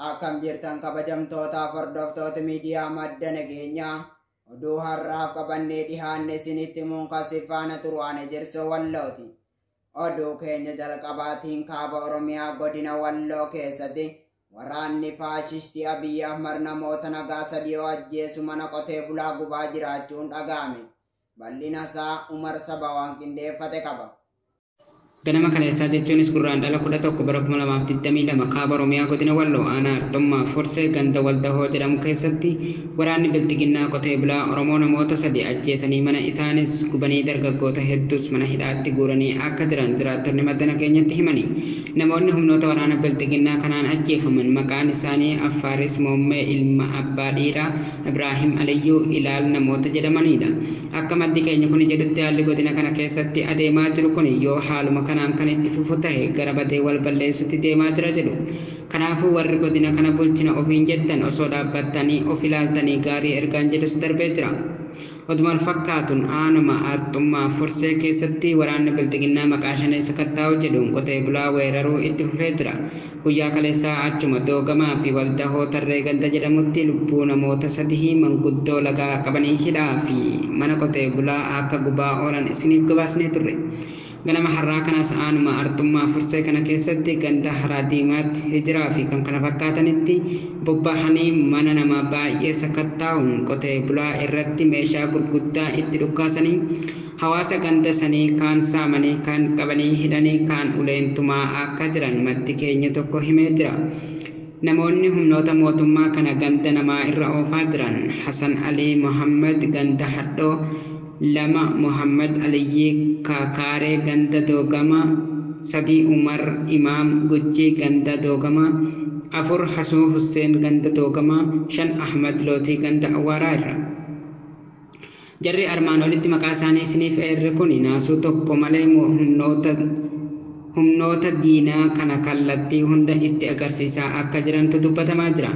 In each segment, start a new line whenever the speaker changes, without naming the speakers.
Akkam jirtan kabajamtoota hordoftoota miidiyaa madda nageenyaa oduu har'aaf qabannee dhihaanne isinitti himuun faana turuwaane Jersoo Wallooti. Oduu keenya jalqabaatiin kaaba Oromiyaa godina Walloo keessatti waraanni faashistii Abiyyi Ahmad namoota nagaa sadii ajjeesu mana qotee bulaa gubaa jiraachuun dhaga'ame. Bal'ina isaa Umar Saba waan qindeeffate qaba.
Ganama kaleessaa jechuunis gurraandhala 11 bara 2022 kaaba Oromiyaa godina Walloo aanaa Arxummaa Forsee ganda Waldahoo jedhamu keessatti waraanni biltiginnaa qotee bulaa Oromoo namoota sadii ajjeesanii mana isaanis gubanii dargaggoota hedduus mana hidhaatti guuranii akka jiran jiraattonni madda nageenyatti himanii. Namoonni humnoota waraana biltiginnaa kanaan ajjeefaman maqaan isaanii Affaaris Moommee ilma abbaa dhiiraa Ibraahim Aliyyuu Ilaal namoota jedhamanidha. Akka maddi keenya kun jedhutti haalli godina kana keessatti adeemaa jiru kun yoo haaluma kanaan kan itti fufu ta'e gara badee wal balleessutti deemaa jira jedhu. Kanaafuu warri godina kana bulchina ofiin jettan osoo dhaabbattanii of ilaaltanii gaarii ergaan jedhus darbee jira. Oduma fakkaatuun aanuma Arxummaa Forsee keessatti waraanni biltiginnaa maqaa shanee sakattaa'u jedhuun qotee bulaa weeraruu itti fufee jira. Guyyaa kaleessaa achuma Doogamaa fi Waldahoo Tarree ganda jedhamutti lubbuu namoota sadii manguddoo lagaa qabanii hidhaa fi mana qotee bulaa akka gubaa oolan isiniif gabaasnee turre. Ganama har'aa kanas aanuma Arxummaa Forsee kana keessatti ganda Haraa Diimaatti hijiraa fi kan kana fakkaatanitti bobbahanii mana namaa baay'ee sakattaa'uun qotee bulaa irratti meeshaa gurguddaa itti dhukkaasanii hawaasa ganda sanii kaan saamanii kaan qabanii hidhanii kaan uleentumaa akka jiran maddi keenya tokko himee jira. Namoonni humnoota mootummaa kana ganda namaa irra oofaa jiran Hasan Alii Muhammad ganda Hadhoo, lama Muhammad Aliyyi Kaakaaree ganda Doogamaa, sadii Umar Imaam Gujjii ganda Doogamaa, afur Hasuu Husseen ganda Doogamaa, shan Ahmad Lootii ganda Awwaaraa irra. Jarri armaan olitti maqaa isaanii isiniif eerre kun naasuu tokko malee humnoota diinaa kana kallattii hunda itti agarsiisaa akka jirantu dubbatamaa jira.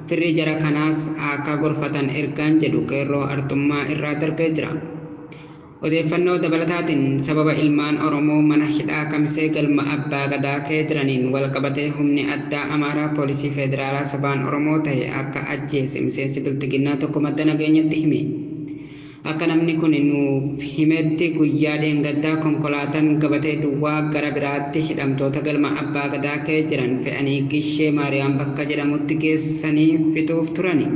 Firri jara kanaas akka gorfatan ergaan jedhu qeerroo Arxummaa irraa darbee jira. Odeeffannoo dabalataatiin sababa ilmaan Oromoo mana hidhaa Kamisee galma abbaa gadaa kee jiraniin wal qabatee humni addaa Amaaraa poolisii federaalaa sabaan Oromoo ta'e akka ajjeese miseensi biltiginnaa tokko madda nageenyatti hime. Akka namni kun nuuf himetti guyyaa dheengaddaa konkolaataan gabatee duwwaa gara biraatti hidhamtoota galma abbaa gadaa kee jiran fe'anii Gishee Maariyaam bakka jedhamutti geessanii fixuuf turani.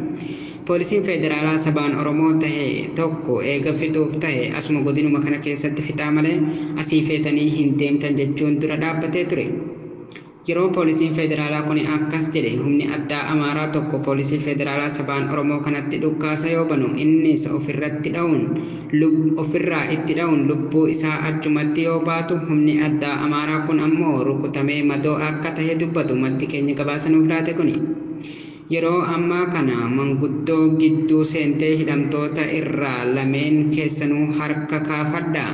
Poolisiin federaalaa sabaan Oromoo ta'e tokko eega fixuuf ta'e asuma godinuma kana keessatti fixaa malee asii feetanii hin deemtan jechuun dura dhaabbatee ture. Yeroo poolisiin federaalaa kun akkas jedhe humni addaa Amaaraa tokko poolisii federaalaa sabaan Oromoo kanatti dhukkaasa yoo banu innis ofirraa itti dha'uun lubbuu isaa achumatti yoo baatu humni addaa Amaaraa kun ammoo rukutamee madoo akka ta'e dubbatu maddi keenya gabaasa nuuf laate kuni. Yeroo ammaa kana manguddoo gidduu seentee hidhamtoota irraa lameen keessanuu harka kaafadhaa.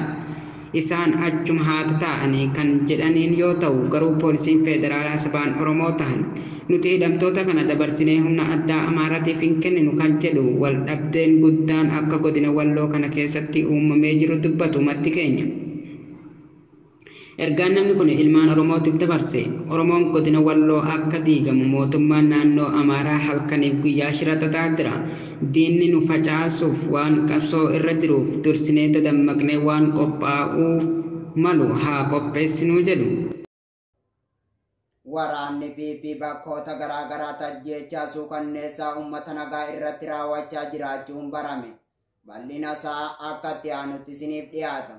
Isaan achuma haata ta'anii kan jedhaniin yoo ta'u garuu poolisiin federaalaa sabaan Oromoo tahan nuti hidhamtoota kana dabarsinee humna addaa Amaaraatiif hin kenninu kan jedhu wal dhabdeen guddaan akka godina Walloo kana keessatti uumamee jiru dubbatu maddi keenya. Ergaan namni kun ilmaan Oromootiif dabarse Oromoon godina Walloo akka diigamu mootummaan naannoo Amaaraa halkaniif guyyaa shira xaxaa jira. Diinni nu facaasuuf waan qabsoo irra jiruuf dursinee dadammaqnee waan qophaa'uuf malu haa qopheessinuu jedhu.
Waraanni PP bakkoota garaagaraatti ajjeechaa suukanneessaa uummata nagaa irratti raawwachaa jiraachuun barame. Bal'ina isaa akka itti aanutti isiniif dhiyaata.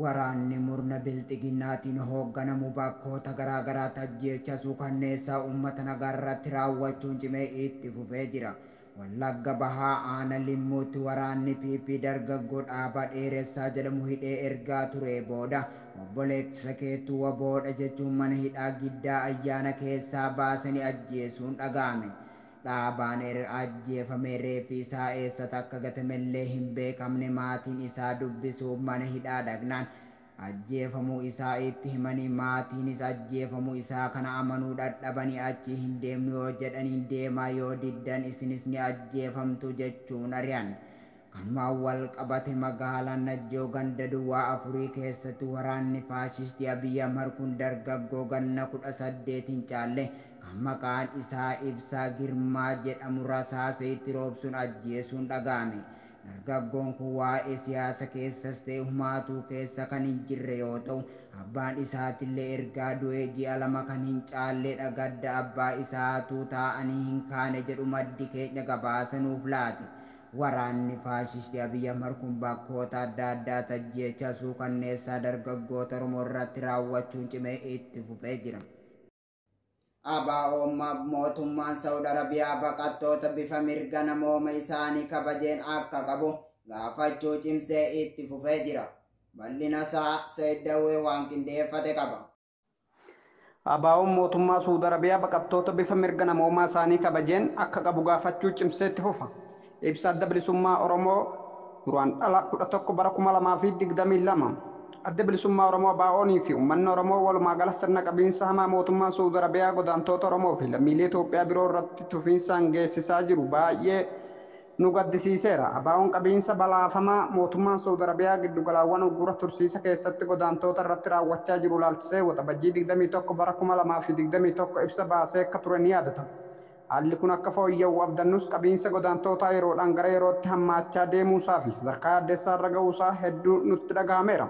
Waraanni murna biltiginnaatiin hoogganamu bakkoota garaagaraatti ajjeechaa suukanneessaa uummata nagaa irratti raawwachuun cimee itti fufee jira. Wallagga Bahaa Aanaa Limmuutti waraanni PP dargaggoo Dhaabaa Dheeressaa jedhamu hidhee ergaa ture booda obboleessa keetuu waboodha jechuun mana hidhaa Giddaa ayyaana keessaa baasanii ajjeesuun dhaga'ame. Dhaabaan ajjeefame reeffi isaa eessatti akka gatamellee hin beekamne maatiin isaa dubbisuuf mana hidhaa dhaqnaan ajjeefamuu isaa itti himanii maatiinis ajjeefamuu isaa kana amanuu dadhabanii achi hin deemnu yoo jedhanii deemaa yoo diddan isinis ni ajjeefamtu jechuun ari'an. Amma wal qabate magaalaan Najjoo ganda duwwaa afurii keessatti waraanni faashistii Abiyyi Ahmad kun dargaggoo ganna 18 caalle kan maqaan isaa Ibsaa Girmaa jedhamu rasaasa itti roobsuun ajjeesuun dhaga'ame. Dargaggoon kun waa'ee siyaasa keessas ta'e humaatuu keessa kan hin jirre yoo ta'u, abbaan isaatillee ergaa du'ee ji'a 2 kan hin caalledha. Gadda abbaa isaatu taa'anii hin kaane jedhu maddi keenya gabaasanuuf laate. Waraanni faashistii Abiyyi Ahmad kun bakkoota adda addaatti ajjeechaa suukanneessaa dargaggoota Oromoo irratti raawwachuun cimee itti fufee jira. ABO'n mootummaan Saawud Arabiyaa baqattoota bifa mirga namooma isaanii kabajeen akka qabu gaafachuu cimsee itti fufee jira. Bal'ina isaa Seeddawwee waan qindeeffate qaba.
ABO'n mootummaa Saawud Arabiyaa baqattoota bifa mirga namooma isaanii kabajeen akka qabu gaafachuu cimsee itti fufa. Ibsa adda bilisummaa Oromoo Guraandhala 11 bara 2022 adda bilisummaa Oromoo ABO'nii fi uummanni Oromoo walumaa gala sirna qabiinsa hamaa mootummaa Saawud Arabiyaa godaantota Oromoo fi lammiilee Itoophiyaa biroo irratti tufiinsaan geessisaa jiru baay'ee nu gaddisiiseera. ABO'n qabiinsa balaafamaa mootummaan Saawud Arabiyaa giddugalaawwan uggura tursiisa keessatti godaantota irratti raawwachaa jiru ilaalchisee waxabajjii 21 bara 2021 ibsa baasee akka ture ni yaadatama. Haalli kun akka fooyya'u abdannus qabiinsa godaantootaa yeroodhaan gara yerootti hammaachaa deemuusaa fi sadarkaa addeessaa irra ga'uusaa hedduu nutti dhaga'ameera.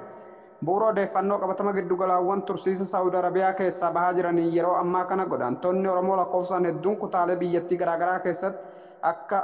Bu'uura odeeffannoo qabatama giddugalaawwan tursiisa Saawud Arabiyaa keessaa bahaa jiranii yeroo ammaa kana godaantonni Oromoo lakkoofsaan hedduun kutaalee biyyattii garaagaraa keessatti akka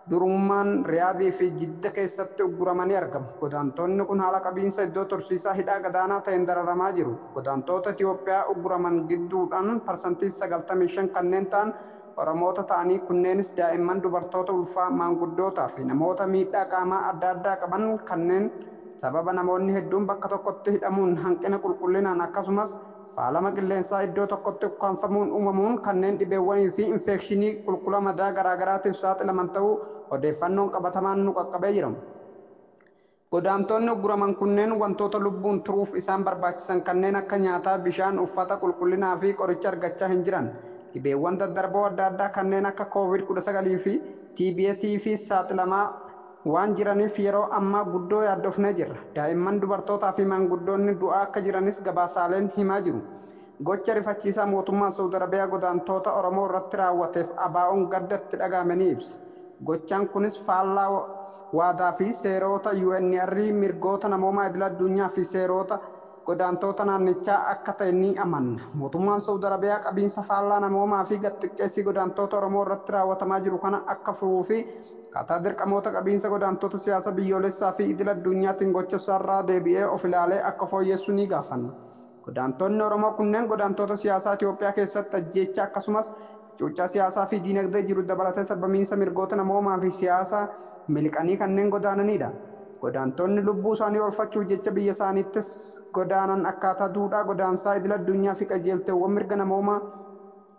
durummaan Riyaadii fi Jidda keessatti ugguramanii argamu. Godaantonni kun haala qabiinsa iddoo tursiisaa hidhaa gadaanaa ta'een dararamaa jiru. Godaantota Itoophiyaa ugguraman gidduudhaan parsantii 95 kanneen ta'an Oromoota ta'anii kunneenis daa'imman, dubartoota ulfaa, maanguddootaa fi namoota miidhaa qaamaa adda addaa qaban kanneen sababa namoonni hedduun bakka tokkotti hidhamuun hanqina qulqullinaan akkasumas faalama qilleensaa iddoo tokkotti ukkaanfamuun uumamuun kanneen dhibeewwanii fi infekshinii qulqullina madaa garaagaraatiif saaxilaman ta'uu odeeffannoon qabatamaan nu qaqqabee jira. Godaantonni ugguraman kunneen wantoota lubbuun turuuf isaan barbaachisan kanneen akka nyaataa, bishaan, uffata, qulqullinaa fi qoricha argachaa hin jiran. Dhibeewwan daddarboo adda addaa kanneen akka COVID-19 fi TB fi saaxilamaa waan jiraniif yeroo ammaa guddoo yaaddofnee jirra. Daa'imman, dubartootaa fi maanguddoonni du'aa akka jiranis gabaasaaleen himaa jiru. Gocha rifachiisaa mootummaa Saawud Arabiyaa godaantota Oromoo irratti raawwateef ABO'n gaddatti dhaga'ame ni ibsa. Gochaan kunis faallaa waadaa fi seerota UNR mirgoota namoomaa idil addunyaa fi seerota godaantota naannichaa akka ta'e ni amanna. Mootummaan Saawud Arabiyaa qabiinsa faallaa namoomaa fi gad-xiqqeessii godaantota Oromoo irratti raawwatamaa jiru kana akka furuu fi akkaataa dirqamoota qabiinsa godaantota siyaasa biyyoolessaa fi idil addunyaatiin gocha isaarraa deebi'ee of ilaalee akka fooyyessu ni gaafanna. Godaantonni Oromoo kunneen godaantota siyaasaa Itoophiyaa keessatti ajjeechaa akkasumas cuuchaa siyaasaa fi diinagdee jiru dabalatee sarbamiinsa mirgoota namoomaa fi siyaasaa miliqanii kanneen godaananidha. Godaantonni lubbuu isaanii oolfachuuf jecha biyya isaaniittis godaanan akkaataa duudhaa godaansaa idil addunyaa fi qajeelteewwan mirga namoomaa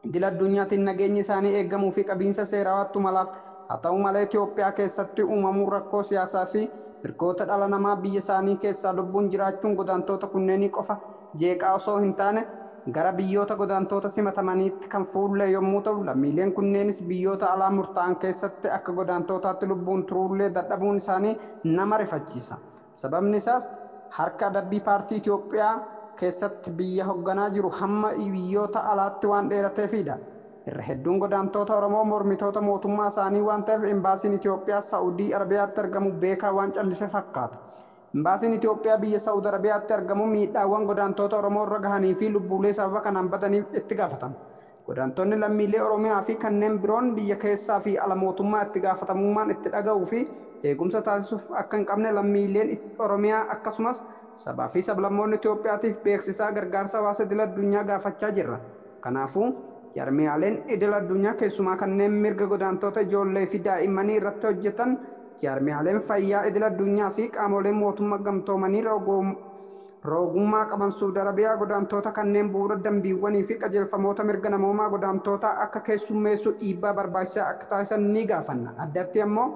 idil addunyaatiin nageenyi isaanii eegamuu fi qabiinsa seerawaattu malaaf haa ta'u malee Itoophiyaa keessatti uumamuu rakkoo siyaasaa fi mirgoota dhala namaa biyya isaanii keessaa lubbuun jiraachuun godaantota kunneenii qofa jeeqaa osoo hin taane gara biyyoota godaantota simatamaniitti kan fuulle yommuu ta'u, lammiileen kunneenis biyyoota alaa murtaa'an keessatti akka godaantotaatti lubbuun turuullee dadhabuun isaanii nama rifachiisa. Sababni isaas harka adabbii paartii Itoophiyaa keessatti biyya hoogganaa jiru hamma biyyoota alaatti waan dheerateefidha. Irra hedduun godaantota Oromoo mormitoota mootummaa isaanii waan ta'eef embaasiin Itoophiyaa Saawudii Arabiyaatti argamu beekaa waan callise fakkaata. Embaasiin Itoophiyaa biyya Saawud Arabiyaatti argamu miidhaawwan godaantota Oromoo irra gahanii fi lubbuulee sababa kanaan badaniif itti gaafatama. Godaantonni lammiilee Oromiyaa fi kanneen biroon biyya keessaa fi ala mootummaa itti gaafatamummaan itti dhaga'uu fi eegumsa taasisuuf akka hin qabne lammiileen Oromiyaa akkasumas sabaa fi sablammoonni Itoophiyaatiif beeksisaa gargaarsa hawaasa idil addunyaa gaafachaa jirra. Kanaafuu jaarmiyaaleen idil addunyaa keessumaa kanneen mirga godaantota ijoollee fi daa'immanii irratti hojjetan jaarmiyaaleen fayyaa idil addunyaa fi qaamoleen mootummaa gamtoomanii roogummaa qaban Saawud Arabiyaa godaantota kanneen bu'uura dambiiwwanii fi qajeelfamoota mirga namoomaa godaantota akka keessummeessu dhiibbaa barbaachisaa akka taasisan ni gaafanna. Addatti ammoo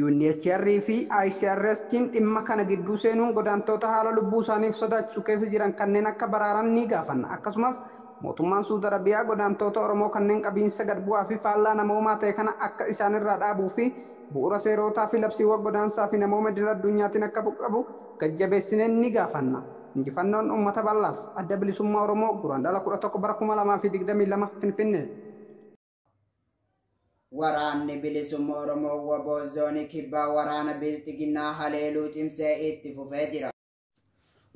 UNHCR fi ICRC'n dhimma kana gidduu seenuun godaantota haala lubbuu isaaniif sodaachisu keessa jiran kanneen akka baraaran ni gaafanna. Akkasumas mootummaan Saawud Arabiyaa godaantota Oromoo kanneen qabiinsa gad bu'aa fi faallaa namoomaa ta'e kana akka isaanirraa dhaabuu fi bu'uura seerootaa fi labsiiwwan godaansaa fi namooma idil addunyaatiin akka qabu gajjabeessineen ni gaafanna. Injifannoon uummata bal'aaf adda bilisummaa Oromoo guraandhala 11 bara 2022 Finfinnee.
Waraanni bilisummaa Oromoo WBO zoonii kibbaa waraana bilxiginnaa haleeluu cimsee itti fufee jira.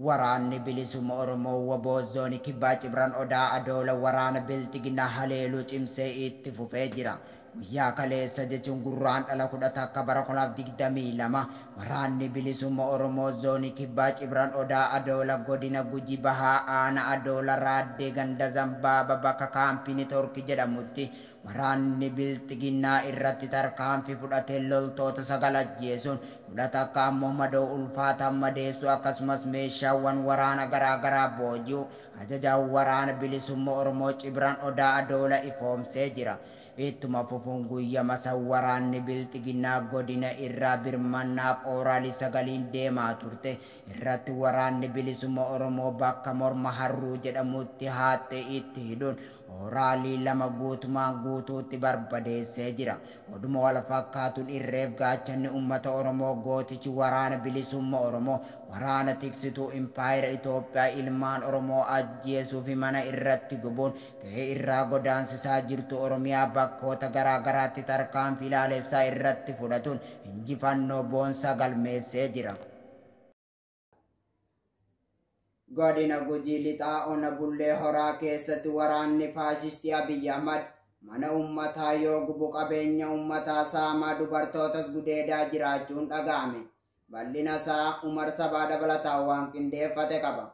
Waraanni bilisummaa Oromoo WBO zoonii kibbaa Cibran Odaa Adoola waraana bilxiginnaa haleeluu cimsee itti fufee jira. Guyyaa kaleessa jechuun guraandhala 10 akka bara 2022 waraanni bilisummaa Oromoo zoonii kibbaa Cibran Odaa Adoola godina Gujii Bahaa Aanaa Adoola Raaddee ganda Zambaaba bakka kaampii Torki jedhamutti waraanni bilxiginnaa irratti tarkaanfii fudhatee loltoota 9 ajjeesuun 10 akka ammoo madoo ulfaataa madeessu akkasumas meeshaawwan waraana garaagaraa booji'u ajajaan waraana bilisummaa Oromoo Cibran Odaa Adoola ifoomsee jira. Ittuma fufuun guyyaa san waraanni bilxiginnaa godina irraa birmannaaf ooraalii 9 deemaa turte irratti waraanni bilisummaa Oromoo bakka morma harruu jedhamutti haattee itti hidhuun ooraalii 2 guutumaan guutuutti barbadeessee jira. Oduma wal fakkaatuun irreef gaachanni uummata Oromoo gootichi waraana bilisummaa Oromoo waraana tiksituu impaayera Itoophiyaa ilmaan Oromoo ajjeesuu fi mana irratti gubuun gahee irraa godaansisaa jirtu Oromiyaa bakkoota garaagaraatti tarkaanfii ilaalessaa irratti fudhatuun injifannoo boonsaa galmeessee jira. Godina Gujii lixaa Ona Bullee Horaa keessatti waraanni faashistii Abiyyi Ahmad mana uummataa yoo gubu qabeenya uummataa saamaa dubartootas gudeedaa jiraachuun dhaga'ame. Bal'ina isaa Umar Sabaa dabalataa waan qindeeffate qaba.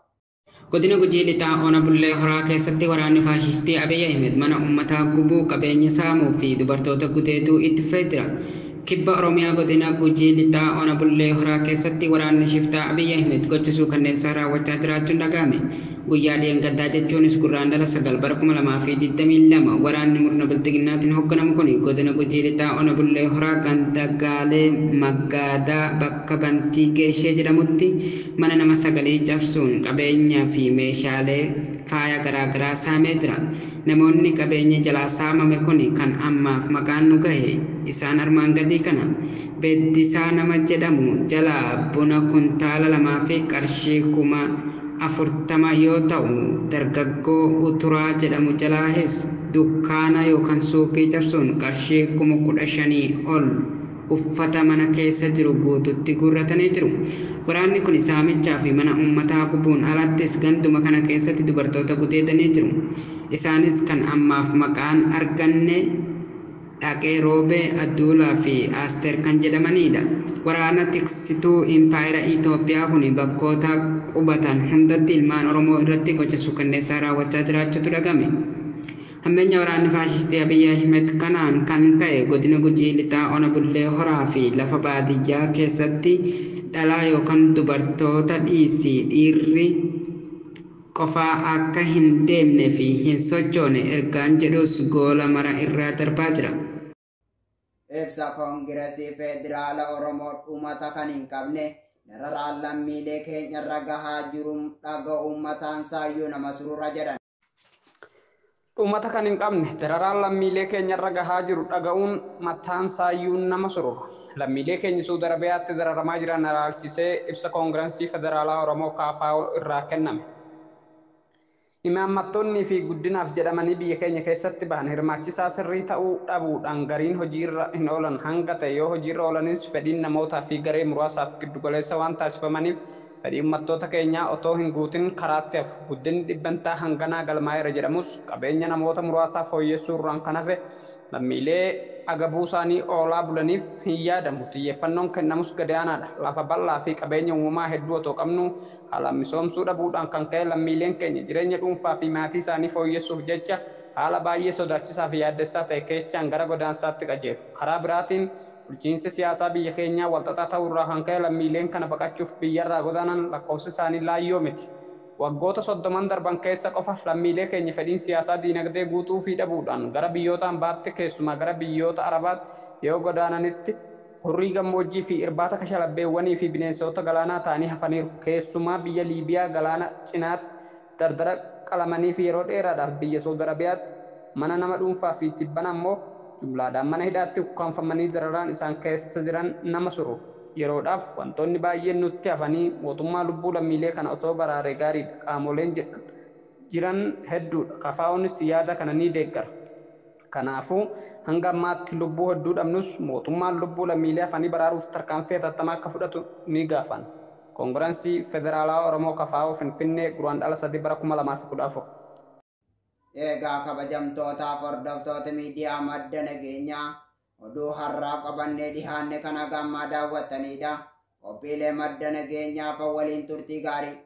Godina Gujii lixaa Ona Bullee Horaa keessatti waraanni faashistii Abiyyi Ahmed mana uummataa gubuu qabeenya saamuu fi dubartoota gudeeduu itti fufee jira. Kibba Oromiyaa godina Gujii lixaa Ona Bullee Horaa keessatti waraanni shiftaa Abiyyi Ahmed gochisuu kanneen raawwachaa jiraachuun dhaga'ame. Guyyaa dheengaddaa jechuunis guraandhala 9 bara 2022 waraanni murna bilxiginnaatiin hoogganamu kun godina Gujii lixaa Ona Bullee Horaa ganda Gaalee Maggaadaa bakka Bantii Geeshee jedhamutti mana nama 9 cabsuun qabeenyaa fi meeshaalee faaya garaagaraa saamee jira. Namoonni qabeenya jalaa saamame kun kan ammaaf maqaan nu gahe isaan armaan gadii kana. Beeddisaa nama jedhamu jalaa buna kuntaala 2 fi qarshii 40,000 yoo ta'u dargaggoo Uturaa jedhamu jalaahis dukkaana yookaan suuqii cabsuun qarshii 15,000 ol uffata mana keessa jiru guututti guurratanii jiru. Waraanni kun saamichaa fi mana uummataa gubuun alattis ganduma kana keessatti dubartoota gudeedanii jiru. Isaanis kan ammaaf maqaan arganne Dhaqee Roobee Adduulaa fi Aasteer kan jedhamanidha. Waraana tiksituu impaayera Itoophiyaa kun bakkoota qubatan hundatti ilmaan Oromoo irratti gocha suukanneessaa raawwachaa jiraachuutu dhagame. Hammeenya waraanni faashistii Abiyyi Ahmed kanaan kan ka'e godina Gujii lixaa Ona Bullee Horaa fi lafa baadiyyaa keessatti dhalaa yookaan dubartoota dhiirri qofaa akka hin deemne fi hin sochoone ergaan jedhus goola mara irraa darbaa jira.
Ibsa Koongireesii Federaala Oromoo dhumata kan hin qabne dararaan lammiilee keenyarra gahaa jiru dhaga'uun mataan saayyuu nama surura jedhan.
Dhumata kan hin qabne dararaan lammiilee keenyarra gahaa jiru dhaga'uun mataan saayyuu nama surura. Lammiilee keenya Saudi Arabiyaatti dararamaa jiran ilaalchisee ibsa Koongireesii Federaalaa Oromoo KFO irraa kenname. Imaammattoonnii fi guddinaaf jedhamanii biyya keenya keessatti bahan hirmaachisaa sirrii ta'uu dhabuudhaan gariin hojiirra hin oolan hanga ta'e yoo hojiirra oolanis fedhiin namootaa fi garee muraasaaf giddugaleessa waan taasifamaniif fedhii uummattoota keenyaa otoo hin guutin karaatti hafu guddinni dhibbantaa hanganaa galmaa'eera jedhamus qabeenya namoota muraasaa fooyyessuu irraan kan hafe lammiilee agabuu isaanii oolaa bulaniif hin yaadamu. Xiyyeeffannoon kennamus gadi aanaadha. Lafa bal'aa fi qabeenya uumamaa hedduu otoo qabnu haala misoomsuu dhabuudhaan kan ka'e lammiileen keenya jireenya dhuunfaa fi maatii isaanii fooyyessuuf jecha haala baay'ee sodaachisaa fi yaaddessaa ta'e keessaan gara godaansaatti qajeelu. Karaa biraatiin bulchiinsi siyaasaa biyya keenyaa walxaxaa ta'uu irraa kan ka'e lammiileen kana baqachuuf biyyarraa godaanan lakkoofsi isaanii laayyoo miti. Waggoota 30 darban keessa qofa lammiilee keenya fedhiin siyaasaa diinagdee guutuu fi dhabuudhaan gara biyyoota ambaatti keessumaa gara biyyoota arabaatti yoo godaananitti hurrii gammoojjii fi irbaata kashalabbeewwanii fi bineensota galaanaa ta'anii hafaniiru. Keessumaa biyya Liibiyaa galaana cinaatti dardara qalamanii fi yeroo dheeraadhaaf biyya Saudi Arabiyaatti mana nama dhuunfaa fi tibban ammoo jumlaadhaan mana hidhaatti ukkaanfamanii dararaan isaan keessa jiran nama suru. Yeroodhaaf wantoonni baay'een nutti hafanii mootummaa lubbuu lammiilee kana otoo baraaree gaariidha. Qaamoleen jiran hedduudha. KFO'nis yaada kana ni deeggara. Kanaafuu hanga ammaatti lubbuu hedduu dhabnus mootummaan lubbuu lammiilee hafanii baraaruuf tarkaanfii hatattamaa akka fudhatu ni gaafan. Koongiraansii Federaalawaa Oromoo KFO Finfinnee Guraandhala 3/2014.
Egaa kabajamtootaaf hordoftoota miidiyaa madda nageenyaa oduu har'aaf qabannee dhihaanne kana gammaa daawwattanidha. Qophiilee madda nageenyaaf waliin turtii gaarii.